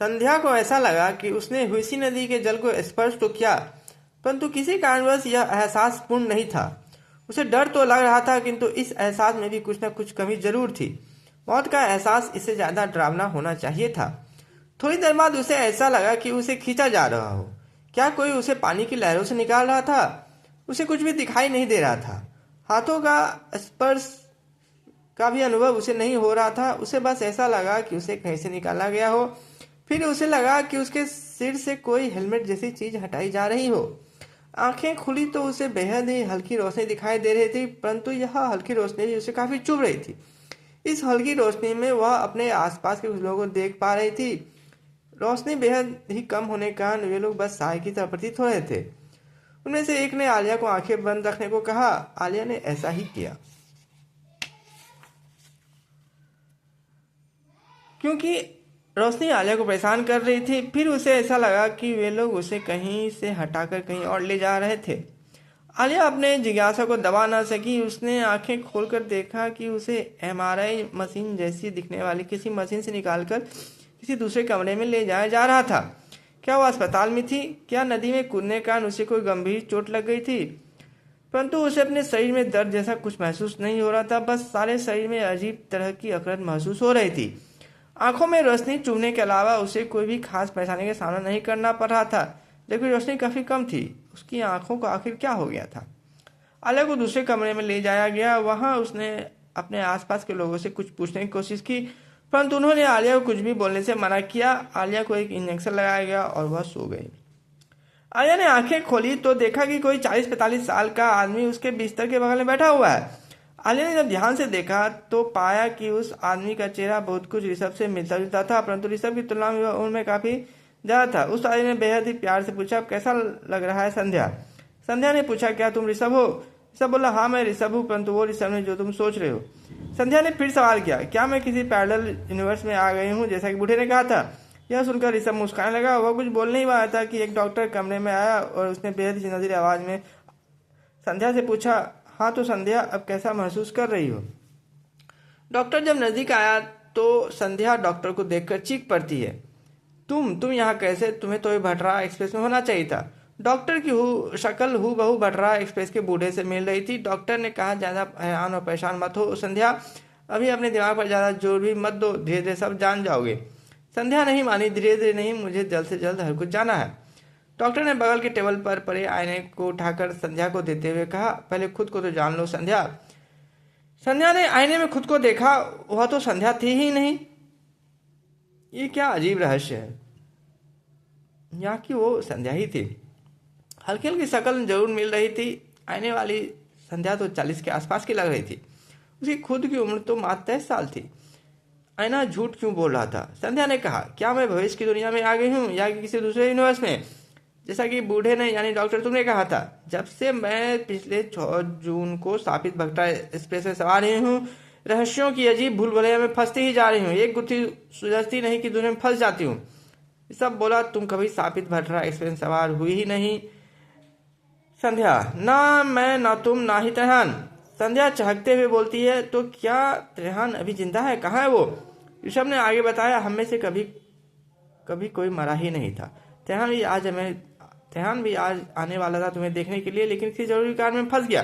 संध्या को ऐसा लगा कि उसने हुईसी नदी के जल को स्पर्श तो किया, परंतु किसी कारणवश यह एहसास पूर्ण नहीं था। उसे डर तो लग रहा था, किंतु इस एहसास में भी कुछ न कुछ कमी जरूर थी। मौत का एहसास इससे ज्यादा डरावना होना चाहिए था। थोड़ी देर बाद उसे ऐसा लगा कि उसे खींचा जा रहा हो। क्या कोई उसे पानी की लहरों से निकाल रहा था? उसे कुछ भी दिखाई नहीं दे रहा था। हाथों का स्पर्श का भी अनुभव उसे नहीं हो रहा था। उसे बस ऐसा लगा कि उसे कहीं से निकाला गया हो। फिर उसे लगा कि उसके सिर से कोई हेलमेट जैसी चीज हटाई जा रही हो। आंखें खुली तो उसे बेहद ही हल्की रोशनी दिखाई दे रही थी, परंतु यह हल्की रोशनी भी उसे काफी चुभ रही थी। इस हल्की रोशनी में वह अपने आसपास के कुछ लोगों को देख पा रही थी। रोशनी बेहद ही कम होने के कारण वे लोग बस साय की तरह प्रतीत हो रहे थे। उनमें से एक ने आलिया को आंखें बंद रखने को कहा। आलिया ने ऐसा ही किया, क्योंकि रोशनी आलिया को परेशान कर रही थी। फिर उसे ऐसा लगा कि वे लोग उसे कहीं से हटाकर कहीं और ले जा रहे थे। आलिया अपने जिज्ञासा को दबा न सकी। उसने आंखें खोलकर देखा कि उसे एमआरआई मशीन जैसी दिखने वाली किसी मशीन से निकालकर किसी दूसरे कमरे में ले जाया जा रहा था। क्या वह अस्पताल में थी? क्या नदी में कूदने के कारण उसे कोई गंभीर चोट लग गई थी? परंतु उसे अपने शरीर में दर्द जैसा कुछ महसूस नहीं हो रहा था। बस सारे शरीर में अजीब तरह की अकड़न महसूस हो रही थी। आंखों में रोशनी चुभने के अलावा उसे कोई भी खास परेशानी का सामना नहीं करना पड़ रहा था, लेकिन रोशनी काफी कम थी। उसकी आंखों को आखिर क्या हो गया था? आलिया को दूसरे कमरे में ले जाया गया। वहां उसने अपने आसपास के लोगों से कुछ पूछने की कोशिश की, परंतु उन्होंने आलिया को कुछ भी बोलने से मना किया। आलिया को एक इंजेक्शन लगाया गया और वह सो गई। आलिया ने आंखें खोली तो देखा कि कोई 40-45 साल का आदमी उसके बिस्तर के बगल में बैठा हुआ है। आलिया ने जब ध्यान से देखा तो पाया कि उस आदमी का चेहरा बहुत कुछ ऋषभ से मिलता जुलता था, परंतु ऋषभ की तुलना में वह उम्र में काफी ज्यादा था। उस आदमी ने बेहद ही प्यार से पूछा, कैसा लग रहा है संध्या? संध्या ने पूछा, क्या तुम ऋषभ हो? ऋषभ बोला, हाँ मैं ऋषभ हूँ, परंतु वो ऋषभ नहीं जो तुम सोच रहे हो। संध्या ने फिर सवाल किया, क्या मैं किसी पैरेलल यूनिवर्स में आ गई हूँ, जैसा कि बूढ़े ने कहा था? यह सुनकर ऋषभ मुस्कुराने लगा। वह कुछ बोल नहीं पाया था कि एक डॉक्टर कमरे में आया और उसने बेहद ही नजीर आवाज में संध्या से पूछा, हाँ तो संध्या अब कैसा महसूस कर रही हो? डॉक्टर जब नजदीक आया तो संध्या डॉक्टर को देखकर चीख पड़ती है, तुम यहाँ कैसे? तुम्हें तो भटरा एक्सप्रेस में होना चाहिए था। डॉक्टर की शक्ल हूबहू भटरा एक्सप्रेस के बूढ़े से मिल रही थी। डॉक्टर ने कहा, ज्यादा हैरान और परेशान मत हो संध्या, अभी अपने दिमाग पर ज्यादा जोर भी मत दो, धीरे धीरे सब जान जाओगे। संध्या नहीं मानी, धीरे धीरे नहीं, मुझे जल्द से जल्द हर कुछ जाना है। डॉक्टर ने बगल के टेबल पर पड़े आईने को उठाकर संध्या को देते हुए कहा, पहले खुद को तो जान लो संध्या। संध्या ने आईने में खुद को देखा। वह तो संध्या थी ही नहीं। ये क्या अजीब रहस्य है, यहाँ की वो संध्या ही थी। हल्की हल्की शक्ल जरूर मिल रही थी। आईने वाली संध्या तो 40 के आसपास की लग रही थी। उसकी खुद की उम्र तो मात्र 23 साल थी। आईना झूठ क्यों बोल रहा था? संध्या ने कहा, क्या मैं भविष्य की दुनिया में आ गई हूँ या किसी दूसरे यूनिवर्स में, जैसा कि बूढ़े ने यानी डॉक्टर तुमने कहा था? जब से मैं पिछले 6 जून को स्थापित भट्टा एक्सप्रेस में सवार रही हूँ, रहस्यों की अजीब भूल भुलैया में फंसती ही जा रही हूँ। एक गुत्थी सुलझती नहीं कि दूसरे में फंस जाती हूँ। सब बोला, तुम कभी स्थापित भट्टा एक्सप्रेस में सवार हुई ही नहीं। संध्या, ना मैं ना तुम ना ही त्रेहान। संध्या चहकते हुए बोलती है, तो क्या त्रेहान अभी जिंदा है? कहाँ है वो? ऋषभ ने आगे बताया, हम में से कभी कोई मरा ही नहीं था। त्रेहान भी आज आने वाला था तुम्हें देखने के लिए, लेकिन किसी जरूरी कारण में फंस गया।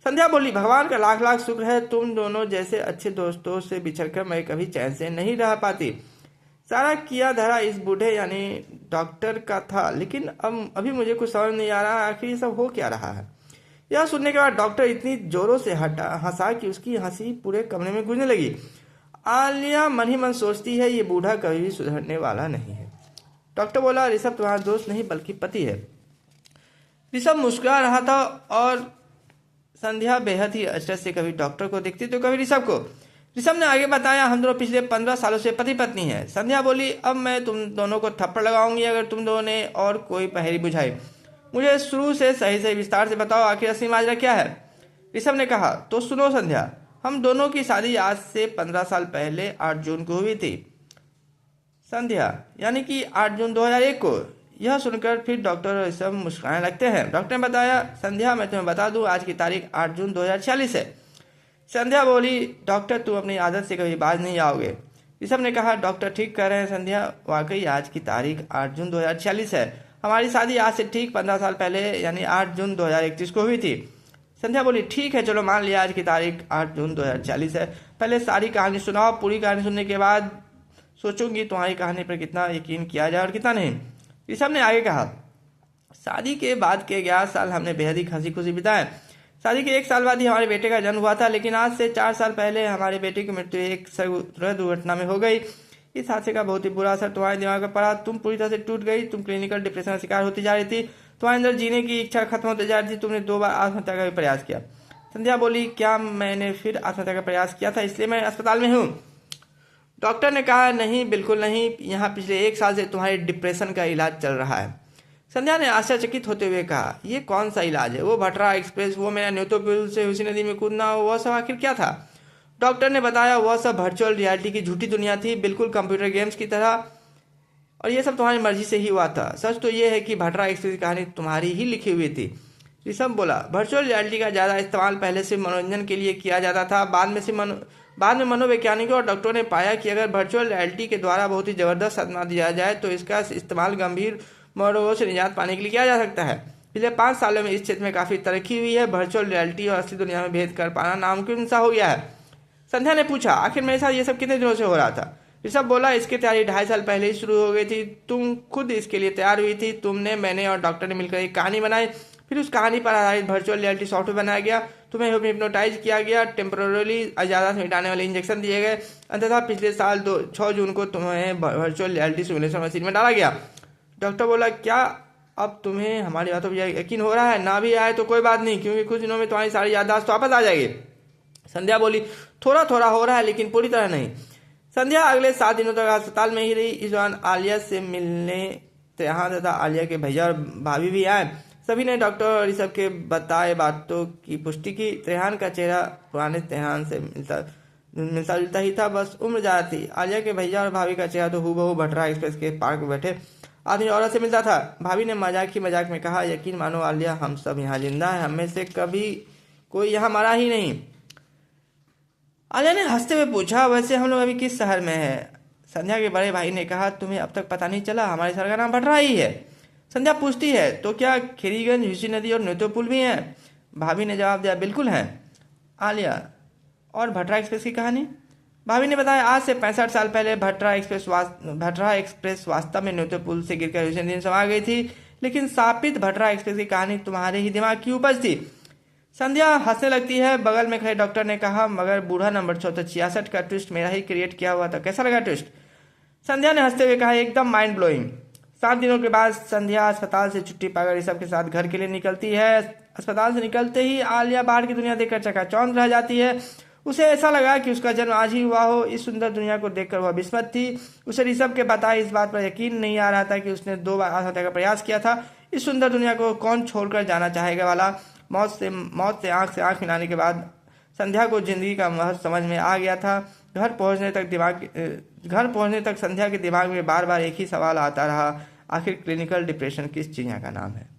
संध्या बोली, भगवान का लाख लाख शुक्र है, तुम दोनों जैसे अच्छे दोस्तों से बिछड़कर मैं कभी चैन से नहीं रह पाती। सारा किया धरा इस बूढ़े यानी डॉक्टर का था, लेकिन अब अभी मुझे कुछ समझ नहीं आ रहा आखिर ये सब हो क्या रहा है। यह सुनने के बाद डॉक्टर इतनी जोरों से हंसा कि उसकी हंसी पूरे कमरे में गूंजने लगी। आलिया मन ही मन सोचती है, ये बूढ़ा कभी भी सुधरने वाला नहीं है। डॉक्टर बोला, ऋषभ तुम्हारा दोस्त नहीं बल्कि पति है। ऋषभ मुस्कुरा रहा था और संध्या बेहद ही अचरज से कभी डॉक्टर को देखती तो कभी ऋषभ को। ऋषभ ने आगे बताया, हम दोनों पिछले 15 सालों से पति पत्नी हैं। संध्या बोली, अब मैं तुम दोनों को थप्पड़ लगाऊंगी अगर तुम दोनों ने और कोई पहेली बुझाई। मुझे शुरू से सही विस्तार से बताओ, आखिर असली माजरा क्या है? ऋषभ ने कहा, तो सुनो संध्या, हम दोनों की शादी आज से 15 साल पहले 8 जून को हुई थी। संध्या, यानी कि 8 जून 2001 को। यह सुनकर फिर डॉक्टर और ऋषभ मुस्कुराने लगते हैं। डॉक्टर ने बताया, संध्या मैं तुम्हें बता दूं, आज की तारीख 8 जून 2046 है। संध्या बोली, डॉक्टर तुम अपनी आदत से कभी बाज नहीं आओगे। ऋषभ ने कहा, डॉक्टर ठीक कह रहे हैं संध्या, वाकई आज की तारीख 8 जून 2046 है। हमारी शादी आज से ठीक 15 साल पहले यानी 8 जून 2031 को हुई थी। संध्या बोली, ठीक है चलो मान लिया आज की तारीख 8 जून 2046 है। पहले सारी कहानी सुनाओ, पूरी कहानी सुनने के बाद सोचूंगी तुम्हारी कहानी पर कितना यकीन किया जाए और कितना नहीं। ऋषभ ने आगे कहा, शादी के बाद के 11 साल हमने बेहद ही हंसी खुशी बिताए। शादी के 1 साल बाद ही हमारे बेटे का जन्म हुआ था, लेकिन आज से 4 साल पहले हमारे बेटे की मृत्यु एक सड़क दुर्घटना में हो गई। इस हादसे का बहुत ही बुरा असर तुम्हारे दिमाग पर पड़ा। तुम पूरी तरह से टूट गई। तुम क्लिनिकल डिप्रेशन का शिकार होती जा रही थी। तुम्हारे अंदर जीने की इच्छा खत्म होती जा रही थी। तुमने 2 बार आत्महत्या का भी प्रयास किया। संध्या बोली, क्या मैंने फिर आत्महत्या का प्रयास किया था इसलिए मैं अस्पताल में हूँ? डॉक्टर ने कहा, नहीं बिल्कुल नहीं, यहाँ पिछले 1 साल से तुम्हारी डिप्रेशन का इलाज चल रहा है। संध्या ने आश्चर्यचकित होते हुए कहा, यह कौन सा इलाज है? वो भटरा एक्सप्रेस, वो मेरा न्योतो पुल से उसी नदी में कूदना, वह सब आखिर क्या था? डॉक्टर ने बताया, वह सब वर्चुअल रियलिटी की झूठी दुनिया थी, बिल्कुल कंप्यूटर गेम्स की तरह, और यह सब तुम्हारी मर्जी से ही हुआ था। सच तो यह है कि भटरा एक्सप्रेस की कहानी तुम्हारी ही लिखी हुई थी। ऋषभ बोला, वर्चुअल रियलिटी का ज़्यादा इस्तेमाल पहले से मनोरंजन के लिए किया जाता था, बाद में मनोवैज्ञानिकों और डॉक्टरों ने पाया कि अगर वर्चुअल रियलिटी के द्वारा बहुत ही जबरदस्त सदमा दिया जाए तो इसका इस्तेमाल गंभीर मनोरोगों से निजात पाने के लिए किया जा सकता है। पिछले 5 सालों में इस क्षेत्र में काफ़ी तरक्की हुई है। वर्चुअल रियलिटी और असली दुनिया में भेद कर पाना नामुमकिन सा हो गया है। संध्या ने पूछा, आखिर मेरे साथ ये सब कितने दिनों से हो रहा था? ऋषभ बोला, इसकी तैयारी 2.5 साल पहले ही शुरू हो गई थी। तुम खुद इसके लिए तैयार हुई थी। तुमने, मैंने और डॉक्टर ने मिलकर एक कहानी बनाई, फिर उस कहानी पर आधारित वर्चुअल रियलिटी सॉफ्टवेयर बनाया गया, तुम्हें हिप्नोटाइज किया गया, टेम्पररी इजाजत मिटाने वाले इंजेक्शन दिए गए। अंततः पिछले साल 6 जून को तुम्हें वर्चुअल रियलिटी सिमुलेशन मशीन में डाला गया। डॉक्टर बोला, क्या अब तुम्हें हमारी बातों पर यकीन हो रहा है? ना भी आए तो कोई बात नहीं, क्योंकि कुछ दिनों में तुम्हारी सारी याददाश्त वापस आ जाएगी। संध्या बोली, थोड़ा थोड़ा हो रहा है लेकिन पूरी तरह नहीं। संध्या अगले 7 दिनों तक अस्पताल में ही रही। इस दौरान आलिया से मिलने त्रेहान तथा आलिया के भैया और भाभी भी आए। सभी ने डॉक्टर और ऋषभ के बताए बातों की पुष्टि की। त्रेहान का चेहरा पुराने त्रेहान से मिलता जुलता ही था, बस उम्र ज्यादा थी। आलिया के भैया और भाभी का चेहरा तो हूबहू भटरा एक्सप्रेस के पार्क में बैठे आदमी औरत से मिलता था। भाभी ने मजाक में कहा, यकीन मानो आलिया, हम सब यहाँ जिंदा हैं, हमें से कभी कोई यहाँ मरा ही नहीं। आलिया ने हंसते हुए पूछा, वैसे हम लोग अभी किस शहर में हैं? संध्या के बड़े भाई ने कहा, तुम्हें अब तक पता नहीं चला, हमारे शहर का नाम भटरा ही है। संध्या पूछती है, तो क्या खीरीगंज, हुसी नदी और न्योतो पुल भी हैं? भाभी ने जवाब दिया, बिल्कुल हैं। आलिया, और भटरा एक्सप्रेस की कहानी? भाभी ने बताया, आज से 65 साल पहले भटरा एक्सप्रेस वास्तव में न्योतो पुल से गिरकर हुसी नदी में समा गई थी, लेकिन सापित भटरा एक्सप्रेस की कहानी तुम्हारे ही दिमाग की उपज थी। संध्या हंसने लगती है। बगल में खड़े डॉक्टर ने कहा, मगर बूढ़ा नंबर 66 का ट्विस्ट मेरा ही क्रिएट किया हुआ था, कैसा लगा ट्विस्ट? संध्या ने हंसते हुए कहा, एकदम माइंड ब्लोइंग। 7 दिनों के बाद संध्या अस्पताल से छुट्टी पाकर ऋषभ के साथ घर के लिए निकलती है। अस्पताल से निकलते ही आलिया बाहर की दुनिया देखकर चकाचौंध रह जाती है। उसे ऐसा लगा कि उसका जन्म आज ही हुआ हो। इस सुंदर दुनिया को देखकर वह विस्मत थी। उसे ऋषभ के बताए इस बात पर यकीन नहीं आ रहा था कि उसने 2 बार आत्महत्या का प्रयास किया था। इस सुंदर दुनिया को कौन छोड़कर जाना चाहेगा वाला। मौत से आंख मिलाने के बाद संध्या को जिंदगी का महत्व समझ में आ गया था। घर पहुंचने तक संध्या के दिमाग में बार बार एक ही सवाल आता रहा, आखिर क्लिनिकल डिप्रेशन किस चिड़िया का नाम है?